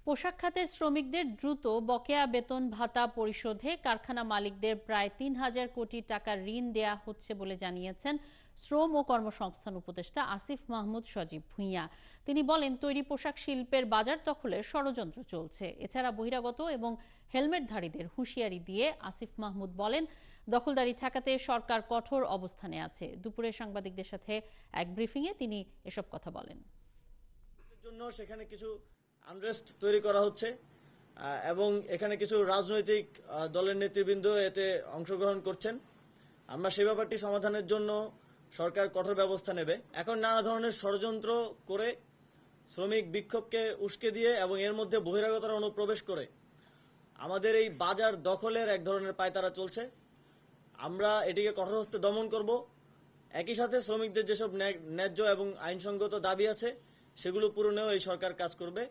পোশাক খাতের শ্রমিকদের দ্রুত বকেয়া বেতন ভাতা পরিশোধে কারখানা মালিকদের প্রায় ৩,০০০ কোটি টাকার ঋণ দেয়া হচ্ছে বলে জানিয়েছেন শ্রম ও কর্মসংস্থান উপদেষ্টা আসিফ মাহমুদ সজীব ভুঁইয়া। তিনি বলেন, তৈরি পোশাক শিল্পের বাজার দখলের ষড়যন্ত্র চলছে। এছাড়া বহিরাগত এবং হেলমেটধারীদের হুঁশিয়ারি দিয়ে আসিফ মাহমুদ বলেন, দখলদারি ঠেকাতে সরকার কঠোর অবস্থানে আছে। দুপুরে সাংবাদিকদের সাথে এক ব্রিফিংয়ে তিনি এসব কথা বলেন। জন্য সেখানে কিছু আনরেস্ট তৈরি করা হচ্ছে এবং এখানে কিছু রাজনৈতিক দলের নেতৃবৃন্দ এতে অংশগ্রহণ করছেন। আমরা সেই ব্যাপারটি সমাধানের জন্য সরকার কঠোর ব্যবস্থা নেবে। এখন নানা ধরনের ষড়যন্ত্র করে শ্রমিক বিক্ষোভকে উস্কে দিয়ে এবং এর মধ্যে বহিরাগতরা অনুপ্রবেশ করে আমাদের এই বাজার দখলের এক ধরনের পায়তারা চলছে। আমরা এটিকে কঠোর হস্তে দমন করব। একই সাথে শ্রমিকদের যেসব ন্যায্য এবং আইনসঙ্গত দাবি আছে সেগুলো পূরণেও এই সরকার কাজ করবে।